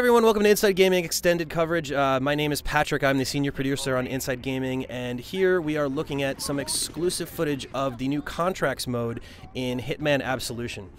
everyone, welcome to Inside Gaming Extended Coverage. My name is Patrick, I'm the senior producer on Inside Gaming, and here we are looking at some exclusive footage of the new contracts mode in Hitman Absolution.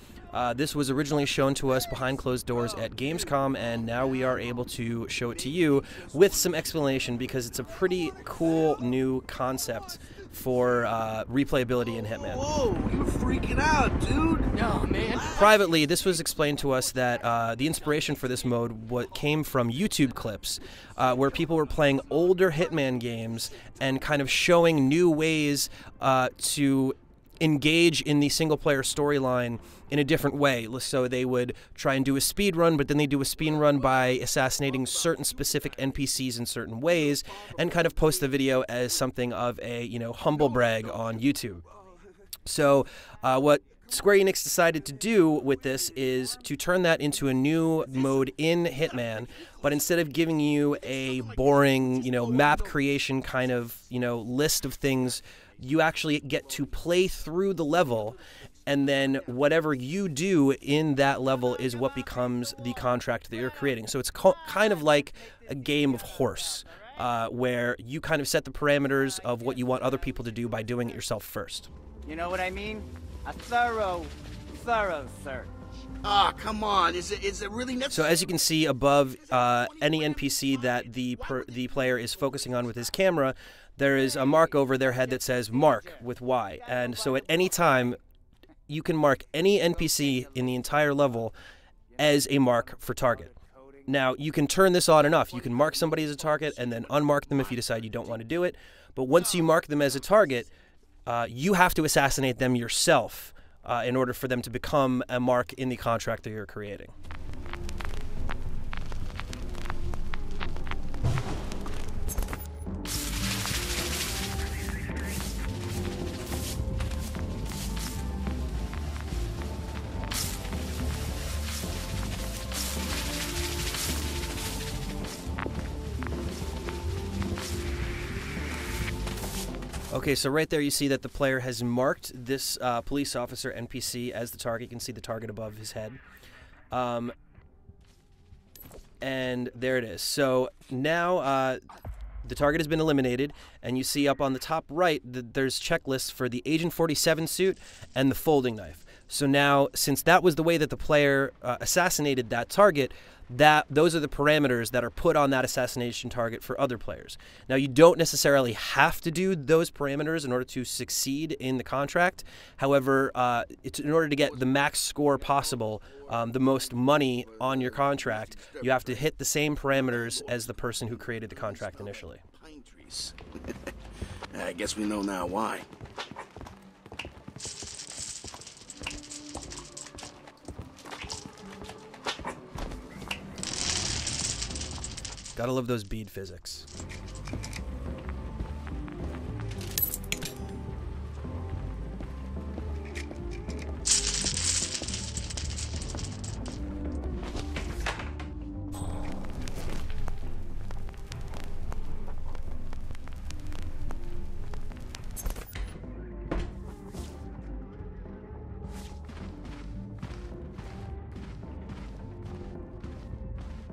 This was originally shown to us behind closed doors at Gamescom, and now we are able to show it to you with some explanation because it's a pretty cool new concept for replayability in Hitman. Whoa, you're freaking out, dude. No, man. Privately, this was explained to us that the inspiration for this mode came from YouTube clips where people were playing older Hitman games and kind of showing new ways to engage in the single-player storyline in a different way. So they would try and do a speed run, but then they do a speed run by assassinating certain specific NPCs in certain ways, and kind of post the video as something of a, humble brag on YouTube. So what Square Enix decided to do with this is to turn that into a new mode in Hitman, but instead of giving you a boring, map creation kind of, list of things, you actually get to play through the level, and then whatever you do in that level is what becomes the contract that you're creating. So it's kind of like a game of horse, where you kind of set the parameters of what you want other people to do by doing it yourself first. You know what I mean? A thorough search. Ah, come on. Is it really necessary? So as you can see above any NPC that the player is focusing on with his camera, there is a mark over their head that says mark with Y. And so at any time, you can mark any NPC in the entire level as a mark for target. Now, you can turn this on and off. You can mark somebody as a target and then unmark them if you decide you don't want to do it. But once you mark them as a target, you have to assassinate them yourself in order for them to become a mark in the contract that you're creating. Okay, so right there you see that the player has marked this police officer NPC as the target. You can see the target above his head. And there it is. So now the target has been eliminated, and you see up on the top right that there's checklists for the Agent 47 suit and the folding knife. So now, since that was the way that the player assassinated that target, those are the parameters that are put on that assassination target for other players. Now, you don't necessarily have to do those parameters in order to succeed in the contract. However, in order to get the max score possible, the most money on your contract, you have to hit the same parameters as the person who created the contract initially. Pine trees. I guess we know now why. Gotta love those bead physics.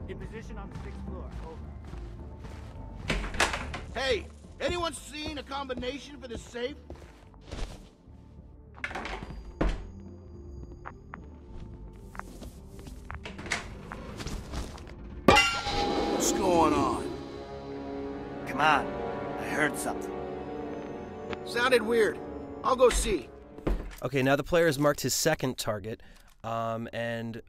In position on the 6th floor. Over. Hey, anyone seen a combination for the safe? What's going on? Come on. I heard something. Sounded weird. I'll go see. Okay, now the player has marked his second target, and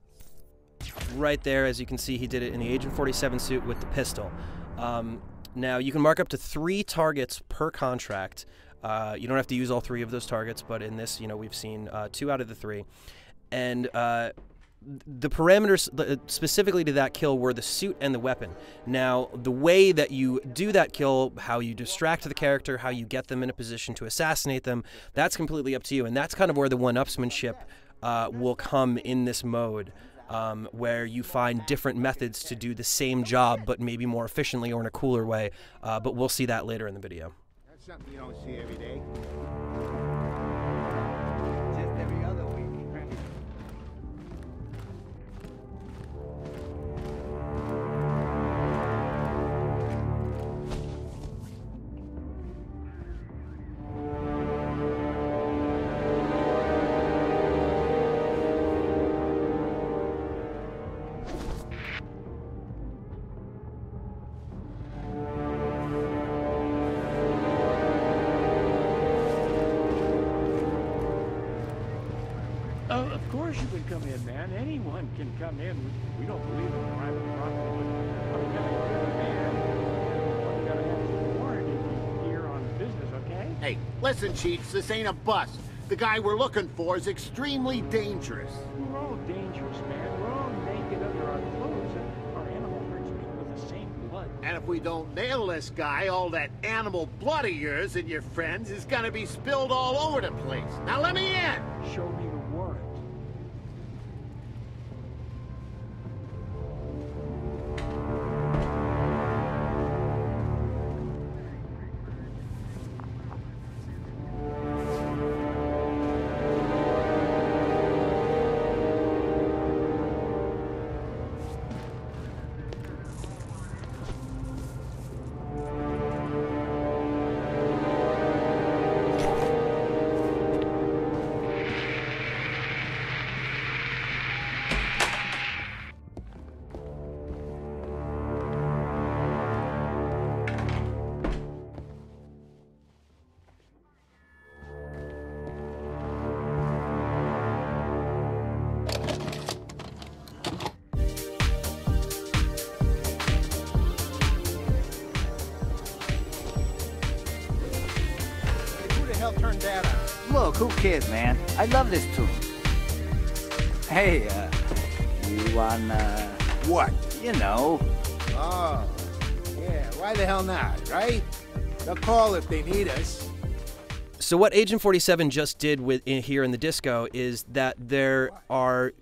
right there, as you can see, he did it in the Agent 47 suit with the pistol. Now, you can mark up to 3 targets per contract. You don't have to use all 3 of those targets, but in this, we've seen 2 out of the 3. And the parameters specifically to that kill were the suit and the weapon. Now, the way that you do that kill, how you distract the character, how you get them in a position to assassinate them, that's completely up to you. And that's kind of where the one-upsmanship will come in this mode. Where you find different methods to do the same job, but maybe more efficiently or in a cooler way. But we'll see that later in the video. That's something you don't see every day. Just every other week. Of course you can come in, man. Anyone can come in. We don't believe in private property. But you gotta give a man. You gotta have some warranty here on business, okay? Hey, listen, Chiefs, this ain't a bust. The guy we're looking for is extremely dangerous. We're all dangerous, man. We're all naked under our clothes, and our animal hurts me with the same blood. And if we don't nail this guy, all that animal blood of yours and your friends is gonna be spilled all over the place. Now let me in! Show me the warrant. Turn that on. Look, who cares, man? I love this tune. Hey, you want, What? you know, Oh, yeah, why the hell not, right? They'll call if they need us. So what Agent 47 just did here in the disco is that there are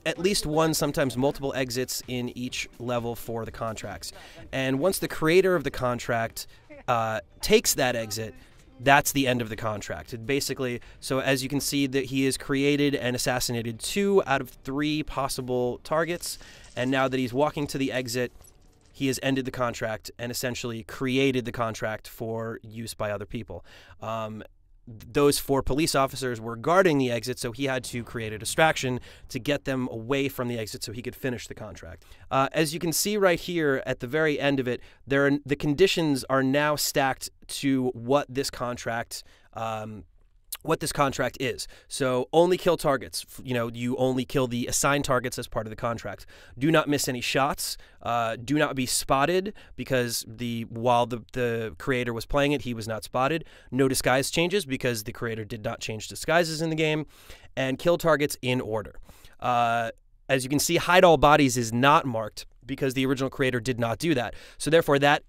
at least one, sometimes multiple exits in each level for the contracts. And once the creator of the contract takes that exit, that's the end of the contract. It basically, so as you can see, that he has created and assassinated 2 out of 3 possible targets, and now that he's walking to the exit, he has ended the contract and essentially created the contract for use by other people. Those 4 police officers were guarding the exit, so he had to create a distraction to get them away from the exit so he could finish the contract. As you can see right here at the very end of it, the conditions are now stacked to what this contract is. So only kill targets. You know, you only kill the assigned targets as part of the contract. Do not miss any shots. Do not be spotted, because while the creator was playing it, he was not spotted. No disguise changes, because the creator did not change disguises in the game. And kill targets in order. As you can see, hide all bodies is not marked, because the original creator did not do that. So therefore, that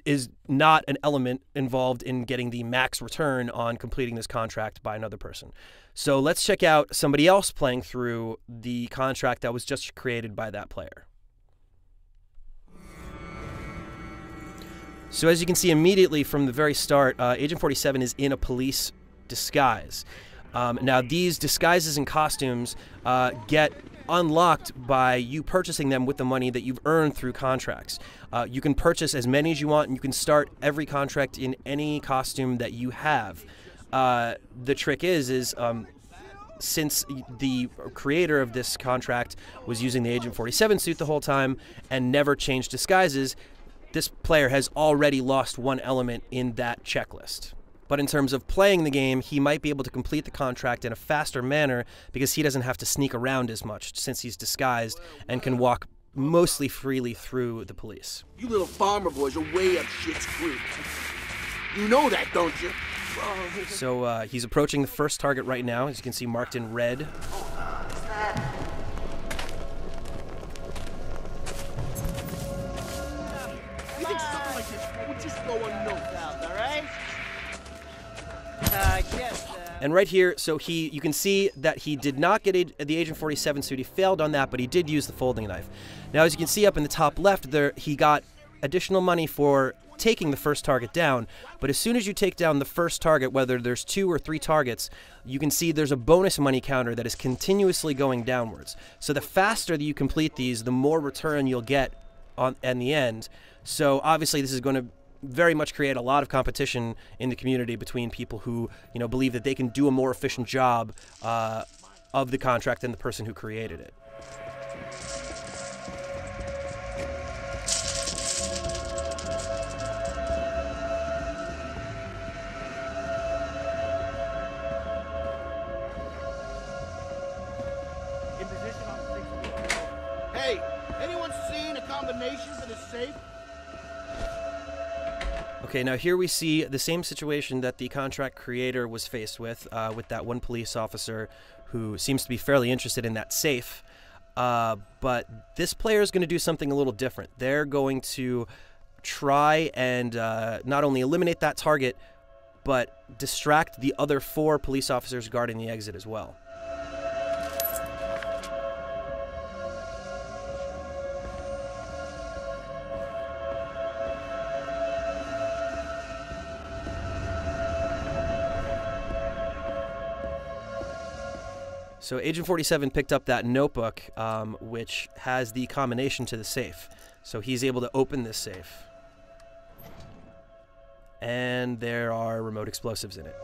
is not an element involved in getting the max return on completing this contract by another person. So let's check out somebody else playing through the contract that was just created by that player. So as you can see immediately from the very start, Agent 47 is in a police disguise. Now these disguises and costumes get unlocked by you purchasing them with the money that you've earned through contracts. You can purchase as many as you want, and you can start every contract in any costume that you have. The trick is since the creator of this contract was using the Agent 47 suit the whole time and never changed disguises, this player has already lost one element in that checklist. But in terms of playing the game, he might be able to complete the contract in a faster manner because he doesn't have to sneak around as much since he's disguised and can walk mostly freely through the police. You little farmer boys are way up shit's creek. You know that, don't you? So he's approaching the first target right now, as you can see marked in red. You think something like this would just go unnoticed, all right? And right here, so you can see that he did not get the Agent 47 suit. He failed on that, but he did use the folding knife. Now, as you can see up in the top left there, he got additional money for taking the first target down. But as soon as you take down the first target, whether there's 2 or 3 targets, you can see there's a bonus money counter that is continuously going downwards. So the faster that you complete these, the more return you'll get in the end. So obviously this is going to very much create a lot of competition in the community between people who, believe that they can do a more efficient job of the contract than the person who created it. combination for the safe? Okay, now here we see the same situation that the contract creator was faced with that one police officer who seems to be fairly interested in that safe. But this player is going to do something a little different. They're going to try and not only eliminate that target, but distract the other 4 police officers guarding the exit as well. So Agent 47 picked up that notebook, which has the combination to the safe. So he's able to open this safe. And there are remote explosives in it.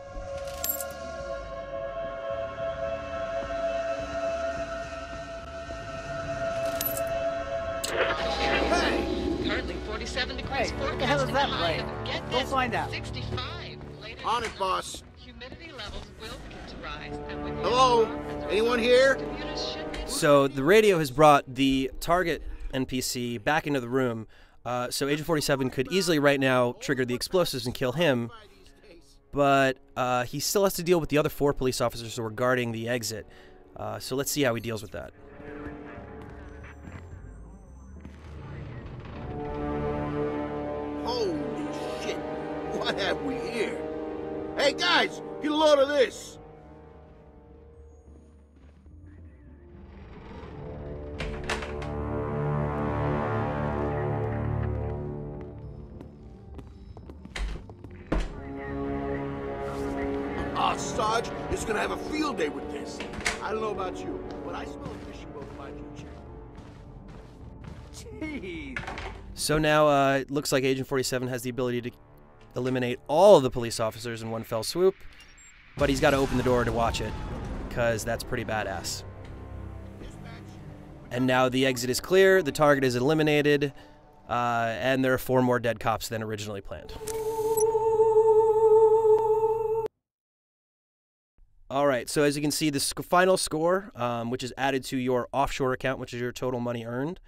Currently 47 degrees. Hey, what the hell is that plane? Go find out. 65. Later On it, boss. humidity levels will begin to rise. And when Hello? Anyone here? computers should be So the radio has brought the target NPC back into the room. So Agent 47 could easily right now trigger the explosives and kill him. But he still has to deal with the other 4 police officers who are guarding the exit. So let's see how he deals with that. Holy shit. What have we here? Hey, guys, get a load of this. Sarge is gonna have a field day with this. I don't know about you, but I smell a fishing boat in my future. Jeez. So now it looks like Agent 47 has the ability to eliminate all of the police officers in one fell swoop, but he's got to open the door to watch it, because that's pretty badass. And now the exit is clear, the target is eliminated, and there are 4 more dead cops than originally planned. All right, so as you can see, the final score, which is added to your offshore account, which is your total money earned,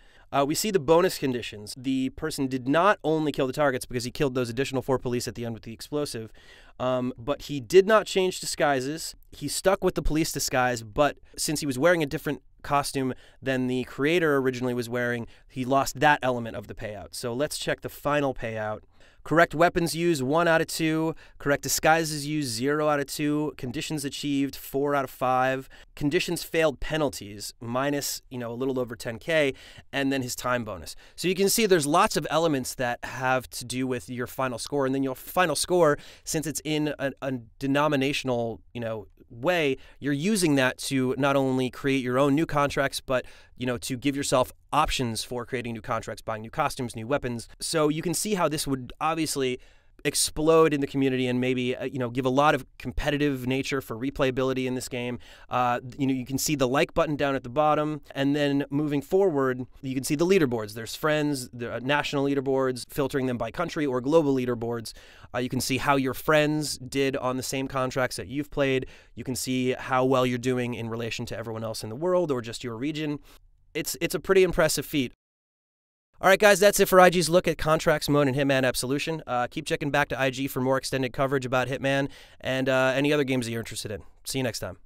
we see the bonus conditions. The person did not only kill the targets because he killed those additional 4 police at the end with the explosive, but he did not change disguises. He stuck with the police disguise, but since he was wearing a different costume than the creator originally was wearing, he lost that element of the payout. So let's check the final payout. Correct weapons used, 1 out of 2. Correct disguises used, 0 out of 2. Conditions achieved, 4 out of 5. Conditions failed penalties, minus, a little over 10K, and then his time bonus. So you can see there's lots of elements that have to do with your final score, and then your final score, since it's in a denominational, way, you're using that to not only create your own new contracts, but to give yourself options for creating new contracts, buying new costumes, new weapons. So you can see how this would obviously explode in the community and maybe give a lot of competitive nature for replayability in this game. You can see the like button down at the bottom, and then moving forward you can see the leaderboards. There's friends, the national leaderboards, filtering them by country, or global leaderboards. You can see how your friends did on the same contracts that you've played. You can see how well you're doing in relation to everyone else in the world or just your region. It's a pretty impressive feat. All right, guys, that's it for IG's look at Contracts mode in Hitman Absolution. Keep checking back to IG for more extended coverage about Hitman and any other games that you're interested in. See you next time.